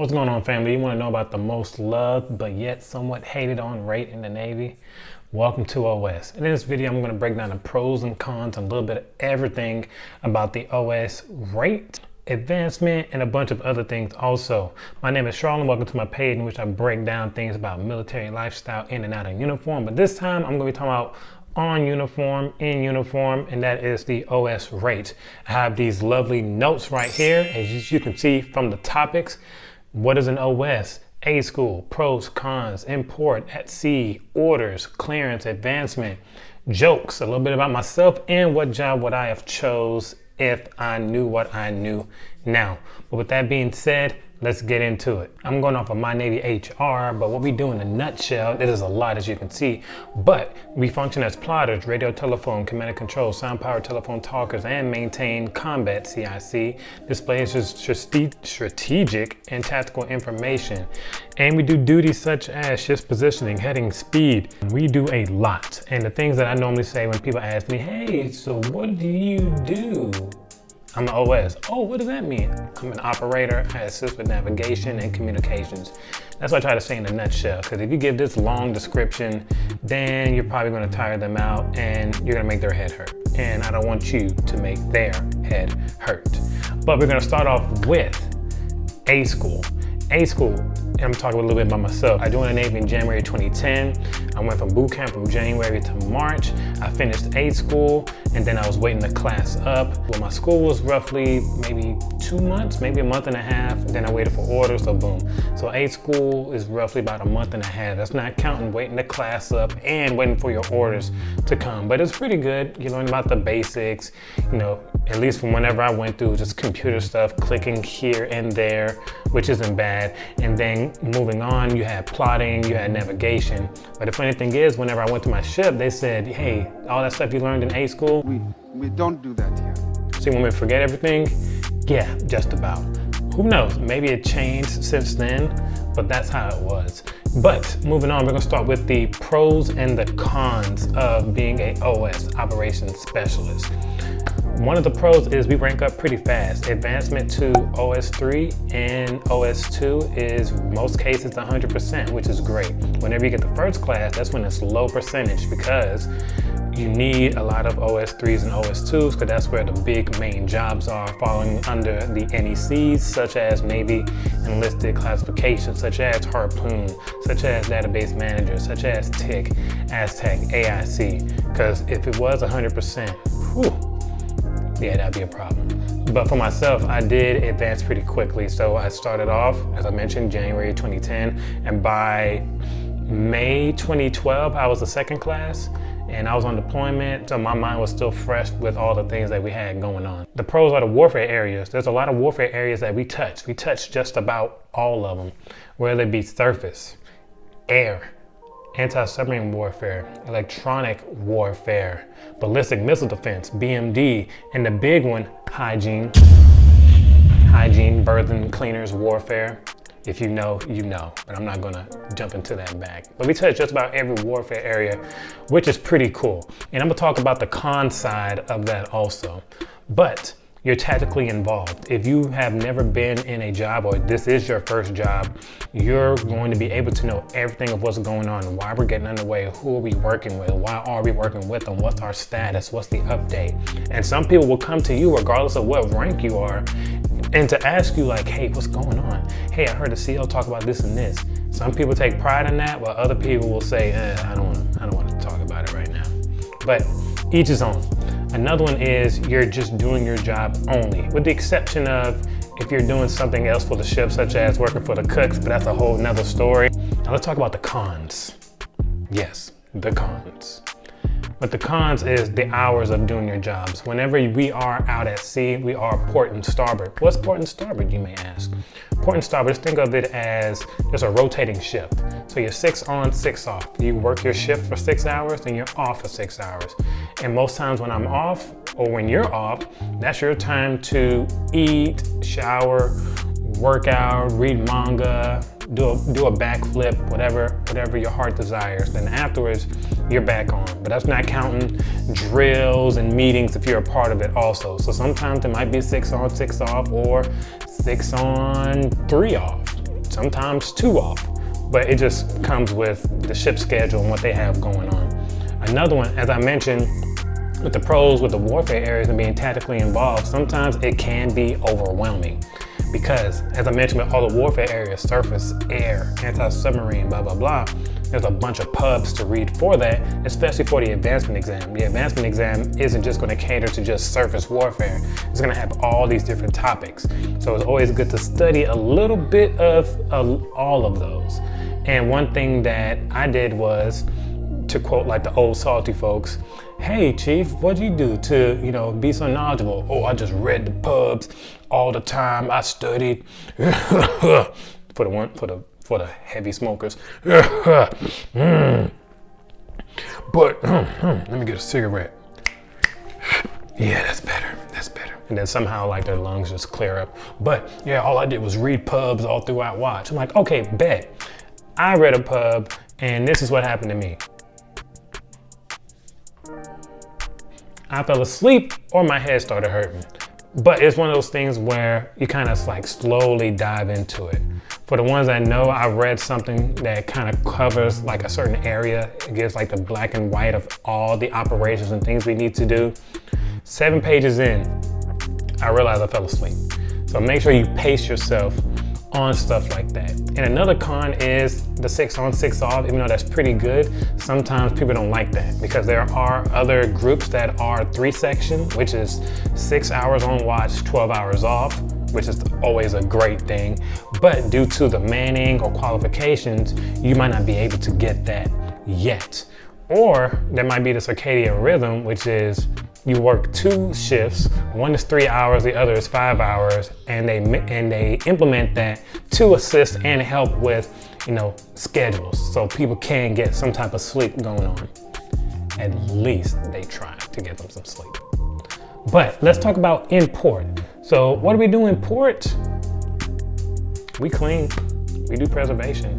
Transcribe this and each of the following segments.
What's going on, family? You want to know about the most loved but yet somewhat hated on rate in the Navy? Welcome to OS. In this video, I'm going to break down the pros and cons and a little bit of everything about the OS rate, advancement, and a bunch of other things also. My name is Charlon. Welcome to my page in which I break down things about military lifestyle in and out of uniform. But this time, I'm going to be talking about on uniform, in uniform, and that is the OS rate. I have these lovely notes right here, as you can see from the topics. What is an OS? A school, pros, cons, import, at sea, orders, clearance, advancement, jokes, a little bit about myself, and what job would I have chose if I knew what I knew now. But with that being said, let's get into it. I'm going off of My Navy HR, but what we do in a nutshell, it is a lot as you can see, but we function as plotters, radio, telephone, command and control, sound power, telephone talkers, and maintain combat CIC, displays strategic and tactical information. And we do duties such as shift positioning, heading, speed. We do a lot. And the things that I normally say when people ask me, hey, so what do you do? I'm an OS. Oh, what does that mean? I'm an operator. I assist with navigation and communications. That's what I try to say in a nutshell, because if you give this long description, then you're probably going to tire them out and you're going to make their head hurt. And I don't want you to make their head hurt. But we're going to start off with A school. A school, and I'm talking a little bit about myself. I joined the Navy in January 2010. I went from boot camp from January to March. I finished A school, and then I was waiting to class up. Well, my school was roughly maybe 2 months, maybe a month and a half. Then I waited for orders, so boom. So A school is roughly about a month and a half. That's not counting waiting to class up and waiting for your orders to come. But it's pretty good. You learn about the basics, you know, at least from whenever I went through just computer stuff, clicking here and there, which isn't bad. And then moving on, you had plotting, you had navigation. But the funny thing is, whenever I went to my ship, they said, hey, all that stuff you learned in A school, we don't do that here. so you want me to forget everything? Yeah, just about. Who knows? Maybe it changed since then, but that's how it was. But moving on, we're gonna start with the pros and the cons of being a OS, operations specialist. One of the pros is we rank up pretty fast. Advancement to OS3 and OS2 is most cases 100%, which is great. Whenever you get the first class, that's when it's low percentage because you need a lot of OS3s and OS2s because that's where the big main jobs are falling under the NECs, such as Navy enlisted classifications, such as Harpoon, such as Database Manager, such as TIC, Aztec, AIC. Because if it was 100%, whew, yeah, that'd be a problem. But for myself, I did advance pretty quickly. So I started off, as I mentioned, January 2010, and by May 2012, I was the second class, and I was on deployment, so my mind was still fresh with all the things that we had going on. The pros are the warfare areas. There's a lot of warfare areas that we touch. We touch just about all of them, whether it be surface, air, anti-submarine warfare, electronic warfare, ballistic missile defense, BMD, and the big one, hygiene, birthing cleaners warfare. If you know, you know, but I'm not gonna jump into that bag. But we touch just about every warfare area, which is pretty cool. And I'm gonna talk about the con side of that also. But you're tactically involved. If you have never been in a job or this is your first job, you're going to be able to know everything of what's going on, why we're getting underway, who are we working with, why are we working with them, what's our status, what's the update. And some people will come to you regardless of what rank you are and to ask you like, hey, what's going on? Hey, I heard the CEO talk about this and this. Some people take pride in that, while other people will say, I don't want to talk about it right now. But each is own. Another one is you're just doing your job only, with the exception of if you're doing something else for the ship, such as working for the cooks, but that's a whole nother story. Now let's talk about the cons. Yes, the cons. But the cons is the hours of doing your jobs. Whenever we are out at sea, we are port and starboard. What's port and starboard, you may ask? Port and starboard, just think of it as just a rotating shift. So you're 6 on, 6 off. You work your shift for 6 hours, then you're off for 6 hours. And most times when I'm off, or when you're off, that's your time to eat, shower, work out, read manga, do a backflip, whatever your heart desires. Then afterwards, you're back on. But that's not counting drills and meetings if you're a part of it also. So sometimes it might be 6 on, 6 off, or 6 on, 3 off. sometimes 2 off, but it just comes with the ship schedule and what they have going on. Another one, as I mentioned, with the pros, with the warfare areas and being tactically involved, sometimes it can be overwhelming because, as I mentioned, with all the warfare areas, surface, air, anti-submarine, blah, blah, blah, there's a bunch of pubs to read for that, especially for the advancement exam. The advancement exam isn't just going to cater to just surface warfare. It's going to have all these different topics. So it's always good to study a little bit of all of those. And one thing that I did was, to quote like the old salty folks, "Hey chief, what'd you do to, be so knowledgeable?" "Oh, I just read the pubs all the time. I studied." For the heavy smokers. But let me get a cigarette. Yeah, that's better. That's better. And then somehow like their lungs just clear up. But yeah, all I did was read pubs all throughout watch. I'm like, okay, bet. I read a pub and this is what happened to me. I fell asleep or my head started hurting. But it's one of those things where you kind of like slowly dive into it. For the ones I know, I read something that kind of covers like a certain area. It gives like the black and white of all the operations and things we need to do. 7 pages in, I realized I fell asleep. So make sure you pace yourself on stuff like that. And another con is the 6 on 6 off, even though that's pretty good. Sometimes people don't like that because there are other groups that are 3 section, which is 6 hours on watch, 12 hours off, which is always a great thing. But due to the manning or qualifications, you might not be able to get that yet. Or there might be the circadian rhythm, which is you work 2 shifts. One is 3 hours, the other is 5 hours, and they implement that to assist and help with, schedules, so people can get some type of sleep going on. At least they try to get them some sleep. But let's talk about in port. So what do we do in port? We clean, we do preservation.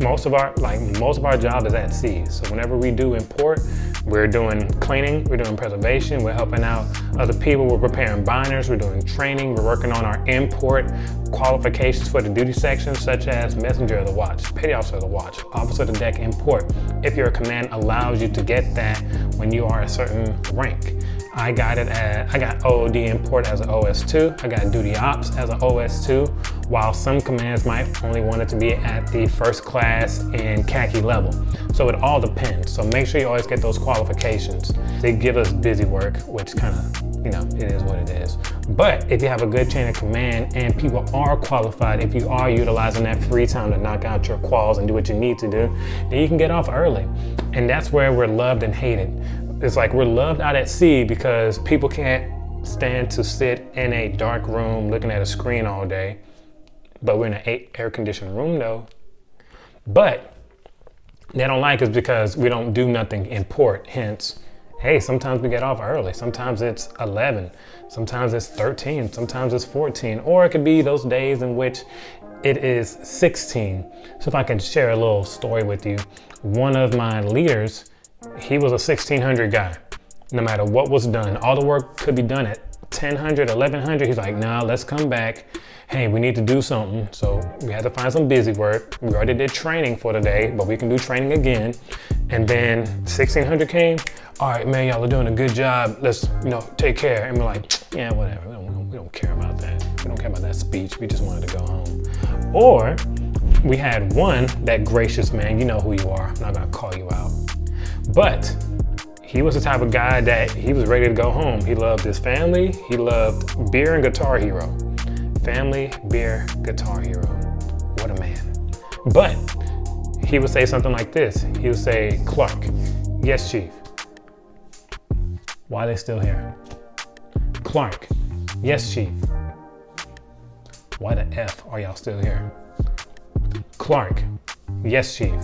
Most of our job is at sea. So whenever we do in port, we're doing cleaning, we're doing preservation, we're helping out other people, we're preparing binders, we're doing training, we're working on our import qualifications for the duty sections, such as messenger of the watch, petty officer of the watch, officer of the deck import, if your command allows you to get that when you are a certain rank. I got OOD import as an OS2, I got duty ops as an OS2, while some commands might only want it to be at the first class and khaki level. So it all depends. So make sure you always get those qualifications. They give us busy work, which kind of, it is what it is. But if you have a good chain of command and people are qualified, if you are utilizing that free time to knock out your quals and do what you need to do, then you can get off early. And that's where we're loved and hated. It's like we're loved out at sea because people can't stand to sit in a dark room looking at a screen all day. But we're in an air-conditioned room though. But they don't like us because we don't do nothing in port. Hence, hey, sometimes we get off early. Sometimes it's 11, sometimes it's 13, sometimes it's 14, or it could be those days in which it is 16. So if I can share a little story with you, one of my leaders, he was a 1600 guy. No matter what was done, all the work could be done at 1000, 1100. He's like, nah, let's come back. Hey, we need to do something. So we had to find some busy work. We already did training for the day, but we can do training again. And then 1600 came. All right, man, y'all are doing a good job. Let's, take care. And we're like, yeah, whatever. We don't care about that. We don't care about that speech. We just wanted to go home. Or we had one, that gracious man, you know who you are. I'm not gonna call you out. But he was the type of guy that he was ready to go home. He loved his family. He loved beer and Guitar Hero. Family, beer, Guitar Hero. What a man. But he would say something like this. He would say, Clark, yes, chief. Why are they still here? Clark, yes, chief. Why the F are y'all still here? Clark, yes, chief.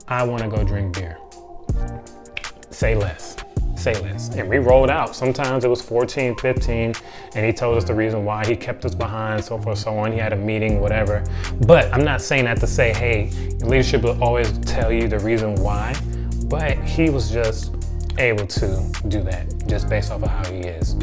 I want to go drink beer. Say less, say less. And we rolled out. Sometimes it was 14, 15, and he told us the reason why he kept us behind, so forth, so on. He had a meeting, whatever. But I'm not saying that to say, hey, leadership will always tell you the reason why, but he was just able to do that just based off of how he is.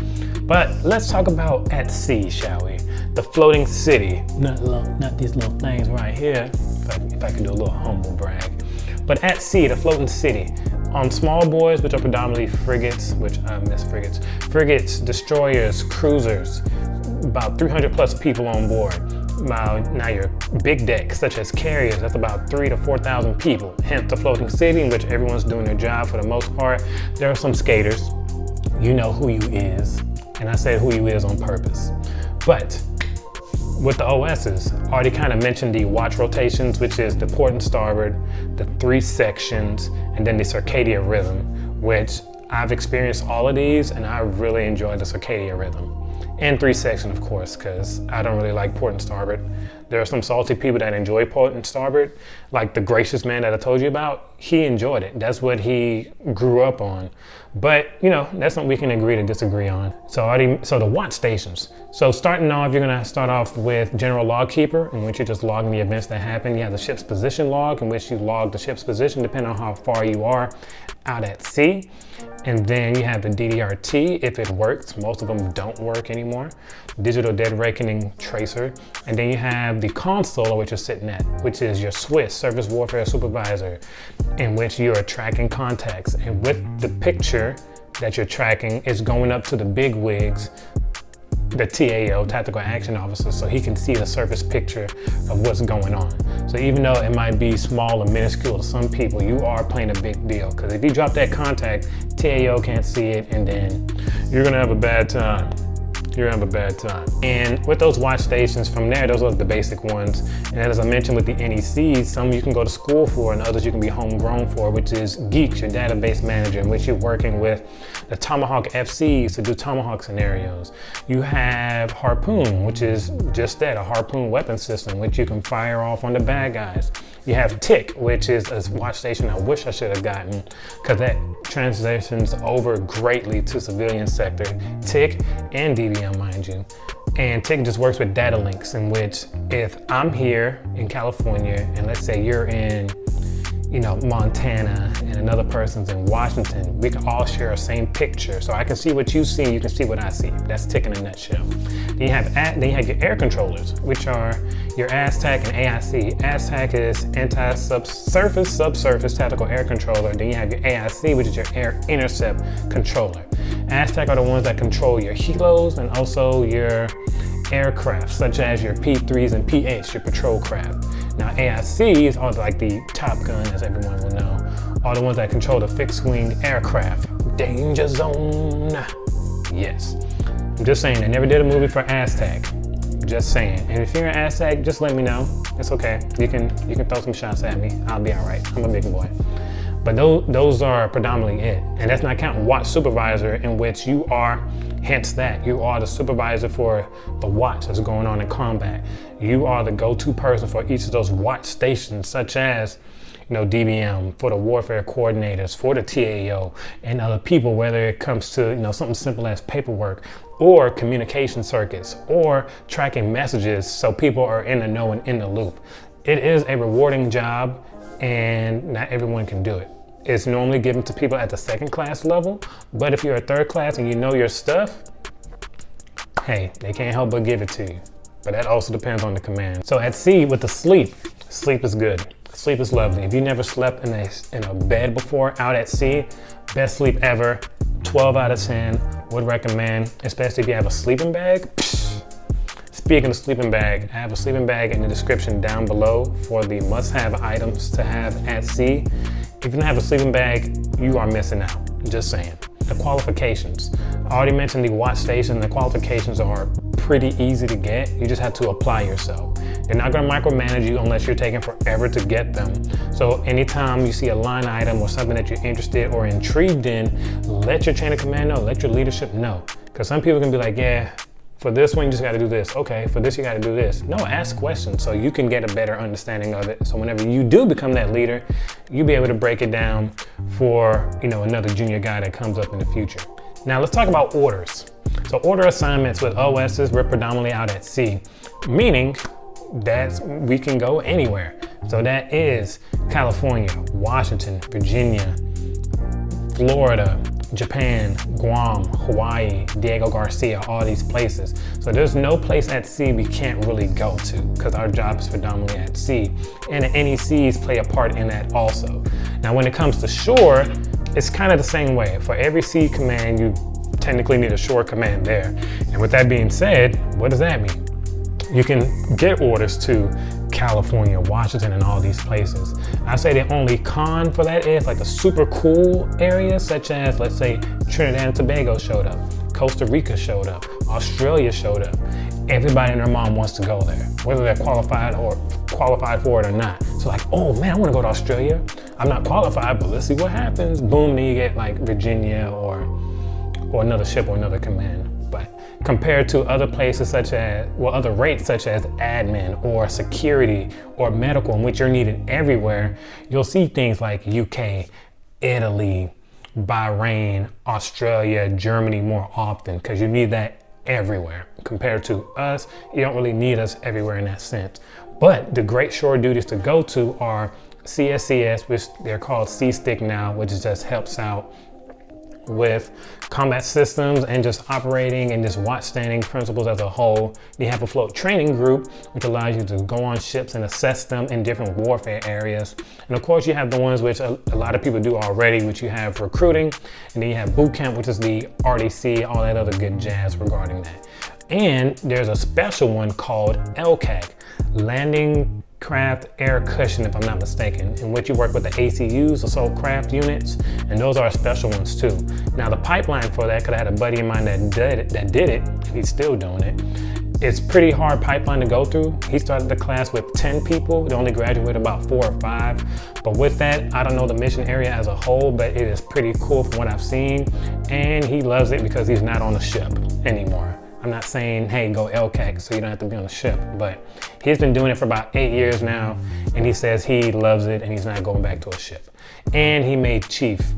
But let's talk about at sea, shall we? the floating city. Not these little things right here. If I could do a little humble brag. But at sea, the floating city. On small boys, which are predominantly frigates, which I miss frigates. Frigates, destroyers, cruisers, about 300 plus people on board. Now your big decks, such as carriers, that's about 3,000 to 4,000 people. Hence the floating city, in which everyone's doing their job for the most part. There are some skaters. You know who you is. And I said who you is on purpose. But with the OSs, I already kind of mentioned the watch rotations, which is the port and starboard, the 3 sections, and then the circadian rhythm, which I've experienced all of these and I really enjoy the circadian rhythm. And 3 section, of course, because I don't really like port and starboard. There are some salty people that enjoy port and starboard, like the gracious man that I told you about. He enjoyed it. That's what he grew up on. But, you know, that's something we can agree to disagree on. So the watch stations. So starting off, you're gonna start off with general log keeper, in which you're just logging the events that happen. You have the ship's position log, in which you log the ship's position depending on how far you are out at sea. And then you have the DDRT, if it works. Most of them don't work anymore. Digital Dead Reckoning Tracer. And then you have the console, which you're sitting at, which is your Swiss Surface Warfare Supervisor, in which you are tracking contacts. And with the picture that you're tracking, it's going up to the big wigs, the TAO, Tactical Action Officer, so he can see the surface picture of what's going on. So even though it might be small or minuscule to some people, you are playing a big deal. Because if you drop that contact, TAO can't see it, and then you're gonna have a bad time. You're gonna have a bad time. And with those watch stations from there, those are the basic ones. And as I mentioned with the NECs, some you can go to school for and others you can be homegrown for, which is Geeks, your database manager, in which you're working with the Tomahawk FCs to do Tomahawk scenarios. You have Harpoon, which is just that, a harpoon weapon system, which you can fire off on the bad guys. You have Tick, which is a watch station I wish I should have gotten, because that transitions over greatly to civilian sector. Tick and DBM, mind you. And Tick just works with data links, in which if I'm here in California and let's say you're in, you know, Montana and another person's in Washington, we can all share a same picture. So I can see what you see, you can see what I see. That's Tick in a nutshell. Then you have your air controllers, which are your ASTAC and AIC. ASTAC is anti-subsurface, subsurface tactical air controller. Then you have your AIC, which is your air intercept controller. ASTAC are the ones that control your helos and also your aircraft, such as your P3s and P8s, your patrol craft. Now AICs are like the Top Gun, as everyone will know, are the ones that control the fixed wing aircraft. Danger zone. Yes. I'm just saying, they never did a movie for ASTAC. Just saying. And if you're an ASTAC, just let me know. It's okay. You can throw some shots at me. I'll be all right. I'm a big boy. But those are predominantly it. And that's not counting watch supervisor, in which you are, hence that, you are the supervisor for the watch that's going on in combat. You are the go-to person for each of those watch stations, such as, you know, DBM, for the warfare coordinators, for the TAO, and other people, whether it comes to, you know, something simple as paperwork, or communication circuits, or tracking messages so people are in the know and in the loop. It is a rewarding job, and not everyone can do it. It's normally given to people at the 2nd class level, but if you're a 3rd class and you know your stuff, hey, they can't help but give it to you. But that also depends on the command. So at sea, with the sleep is good. Sleep is lovely. If you never slept in a bed before out at sea, best sleep ever. 12 out of 10, would recommend, especially if you have a sleeping bag. Speaking of sleeping bag, I have a sleeping bag in the description down below for the must-have items to have at sea. If you don't have a sleeping bag, you are missing out, just saying. The qualifications. I already mentioned the watch station. The qualifications are pretty easy to get. You just have to apply yourself. They're not gonna micromanage you unless you're taking forever to get them. So anytime you see a line item or something that you're interested or intrigued in, let your chain of command know, let your leadership know. Because some people can be like, yeah, for this one, you just gotta do this. Okay, for this, you gotta do this. No, ask questions so you can get a better understanding of it. So whenever you do become that leader, you'll be able to break it down for, you know, another junior guy that comes up in the future. Now let's talk about orders. So order assignments with OSs, we're predominantly out at sea, meaning that we can go anywhere. So that is California, Washington, Virginia, Florida, Japan, Guam, Hawaii, Diego Garcia, all these places. So there's no place at sea we can't really go to because our job is predominantly at sea. And the NECs play a part in that also. Now when it comes to shore, it's kind of the same way. For every sea command, you technically need a shore command there. And with that being said, what does that mean? You can get orders to California, Washington, and all these places. I say the only con for that is like the super cool areas such as, let's say, Trinidad and Tobago showed up, Costa Rica showed up, Australia showed up. Everybody and their mom wants to go there, whether they're qualified for it or not. So like, oh man, I want to go to Australia. I'm not qualified, but let's see what happens. Boom, then you get like Virginia or another ship or another command. But compared to other places such as, well, other rates such as admin or security or medical, in which you're needed everywhere, you'll see things like UK, Italy, Bahrain, Australia, Germany more often because you need that everywhere. Compared to us, you don't really need us everywhere in that sense. But the great shore duties to go to are CSCS, which they're called C-Stick now, which just helps out with combat systems and just operating and just watch standing principles as a whole. You have a float training group, which allows you to go on ships and assess them in different warfare areas. And of course you have the ones which a lot of people do already, which you have recruiting, and then you have boot camp, which is the RDC, all that other good jazz regarding that. And there's a special one called LCAC, Landing Craft Air Cushion, if I'm not mistaken, in which you work with the ACUs, Assault Craft Units, and those are special ones too. Now the pipeline for that, because I had a buddy of mine that did it, and he's still doing it. It's pretty hard pipeline to go through. He started the class with 10 people. They only graduated about 4 or 5. But with that, I don't know the mission area as a whole, but it is pretty cool from what I've seen. And he loves it because he's not on the ship anymore. I'm not saying, hey, go LCAC so you don't have to be on the ship, but he's been doing it for about 8 years now, and he says he loves it and he's not going back to a ship. And he made chief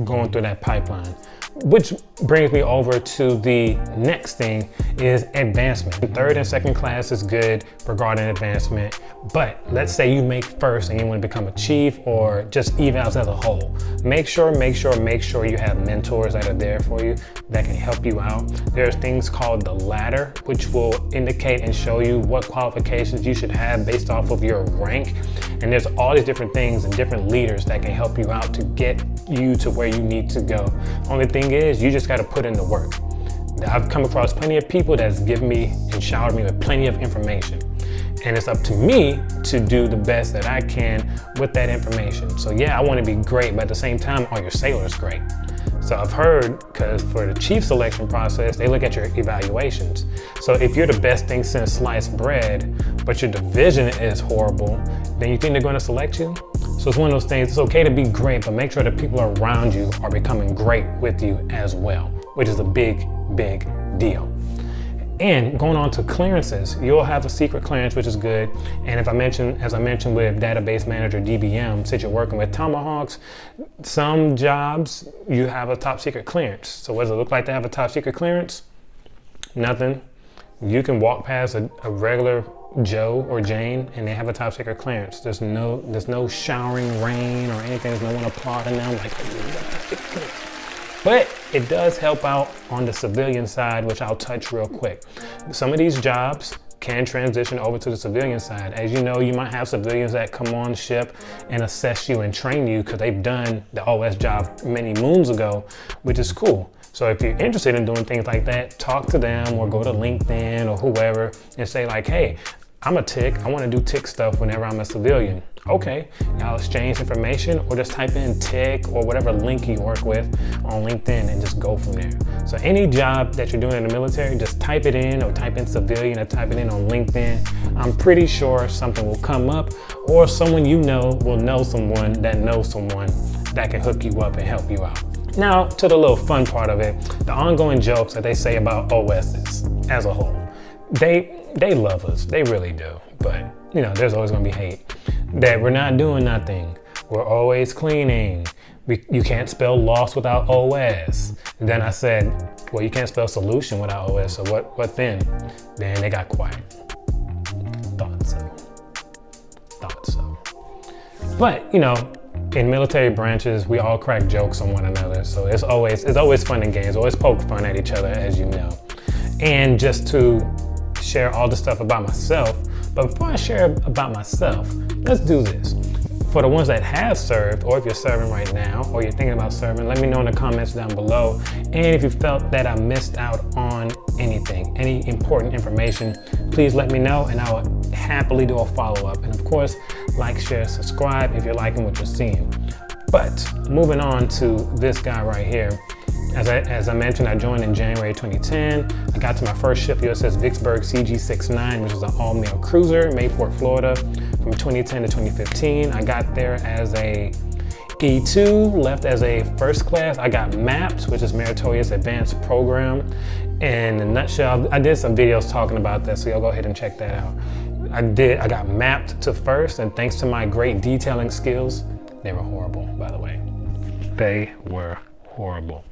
going through that pipeline. Which brings me over to the next thing is advancement. Third and second class is good regarding advancement, but let's say you make first and you want to become a chief or just evals as a whole. Make sure you have mentors that are there for you that can help you out. There's things called the ladder, which will indicate and show you what qualifications you should have based off of your rank. And there's all these different things and different leaders that can help you out to get you to where you need to go. Only thing is, you just got to put in the work. I've come across plenty of people that's given me and showered me with plenty of information. And it's up to me to do the best that I can with that information. So yeah, I want to be great, but at the same time, are your sailors great? So I've heard, because for the chief selection process, they look at your evaluations. So if you're the best thing since sliced bread, but your division is horrible, then you think they're going to select you? So it's one of those things, it's okay to be great, but make sure the people around you are becoming great with you as well, which is a big, big deal. And going on to clearances, you'll have a secret clearance, which is good. And as I mentioned with database manager DBM, since you're working with Tomahawks, some jobs you have a top secret clearance. So what does it look like to have a top secret clearance? Nothing. You can walk past a regular Joe or Jane and they have a top secret clearance. There's no showering rain or anything. There's no one applauding them like, oh, you got a top secret clearance. But it does help out on the civilian side, which I'll touch real quick. Some of these jobs can transition over to the civilian side. As you know, you might have civilians that come on ship and assess you and train you because they've done the OS job many moons ago, which is cool. So if you're interested in doing things like that, talk to them or go to LinkedIn or whoever and say like, hey, I'm a TIC, I want to do TIC stuff whenever I'm a civilian. Okay, y'all exchange information or just type in TIC or whatever link you work with on LinkedIn and just go from there. So any job that you're doing in the military, just type it in or type in civilian or type it in on LinkedIn. I'm pretty sure something will come up or someone you know will know someone that knows someone that can hook you up and help you out. Now to the little fun part of it, the ongoing jokes that they say about OSs as a whole. They love us, they really do, but you know, there's always gonna be hate. That we're not doing nothing, we're always cleaning, you can't spell lost without OS. And then I said, well, you can't spell solution without OS, so what then? Then they got quiet. Thought so. But you know, in military branches, we all crack jokes on one another. So it's always fun and games, always poke fun at each other, as you know. And just to share all the stuff about myself, but before I share about myself, let's do this. For the ones that have served, or if you're serving right now, or you're thinking about serving, let me know in the comments down below. And if you felt that I missed out on anything, any important information, please let me know and I will happily do a follow-up. And of course, like, share, subscribe if you're liking what you're seeing. But moving on to this guy right here. As I mentioned, I joined in January 2010. I got to my first ship, USS Vicksburg CG-69, which is an all-male cruiser, Mayport, Florida, from 2010 to 2015. I got there as a E2, left as a first class. I got MAPS, which is Meritorious Advanced Program. In a nutshell, I did some videos talking about that, so y'all go ahead and check that out. I got mapped to first, and thanks to my great detailing skills, they were horrible, by the way. They were horrible.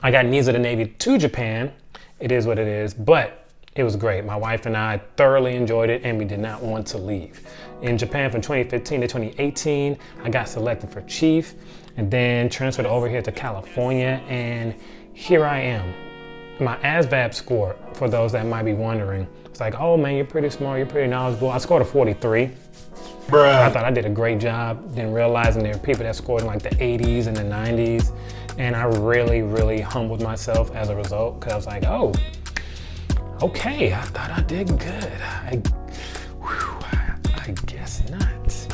I got needs of the Navy to Japan. It is what it is, but it was great. My wife and I thoroughly enjoyed it, and we did not want to leave. In Japan from 2015 to 2018, I got selected for chief and then transferred over here to California, and here I am. My ASVAB score, for those that might be wondering, it's like, oh man, you're pretty smart, you're pretty knowledgeable. I scored a 43. Bruh. I thought I did a great job, then realizing there were people that scored in like the 80s and the 90s. And I really, really humbled myself as a result, because I was like, oh, okay, I thought I did good. I guess not.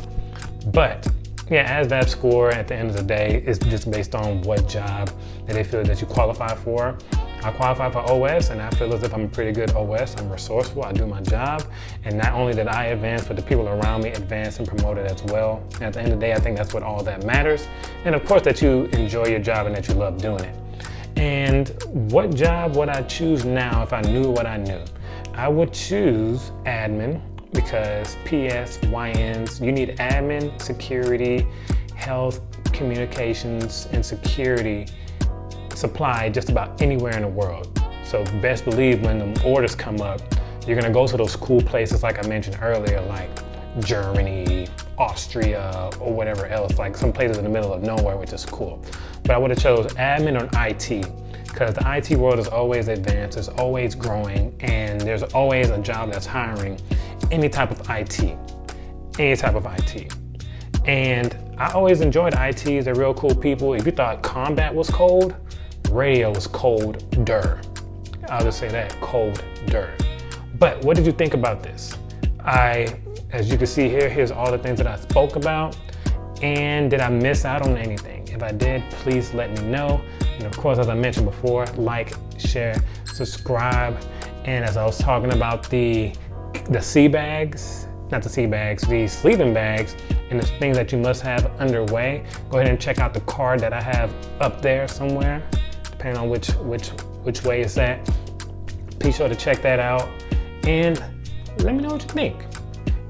But yeah, ASVAB score at the end of the day is just based on what job that they feel that you qualify for. I qualify for OS, and I feel as if I'm a pretty good OS. I'm resourceful, I do my job. And not only did I advance, but the people around me advance and promoted as well. And at the end of the day, I think that's what all that matters. And of course, that you enjoy your job and that you love doing it. And what job would I choose now if I knew what I knew? I would choose admin, because PS, YNs, you need admin, security, health, communications, and security supply just about anywhere in the world. So best believe when the orders come up, you're gonna go to those cool places like I mentioned earlier, like Germany, Austria, or whatever else, like some places in the middle of nowhere, which is cool. But I would have chose admin or IT, because the IT world is always advanced, it's always growing, and there's always a job that's hiring any type of IT, any type of IT. And I always enjoyed ITs, they're real cool people. If you thought combat was cold, radio was colder. I'll just say that, colder. But what did you think about this? As you can see here, here's all the things that I spoke about. And did I miss out on anything? If I did, please let me know. And of course, as I mentioned before, like, share, subscribe. And as I was talking about the sea bags, not the sea bags, the sleeping bags, and the things that you must have underway, go ahead and check out the card that I have up there somewhere, depending on which way it's at. Be sure to check that out and let me know what you think.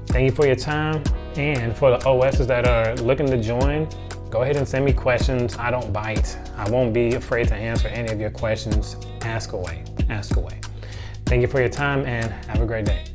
Thank you for your time, and for the OSs that are looking to join, go ahead and send me questions. I don't bite. I won't be afraid to answer any of your questions. Ask away, ask away. Thank you for your time and have a great day.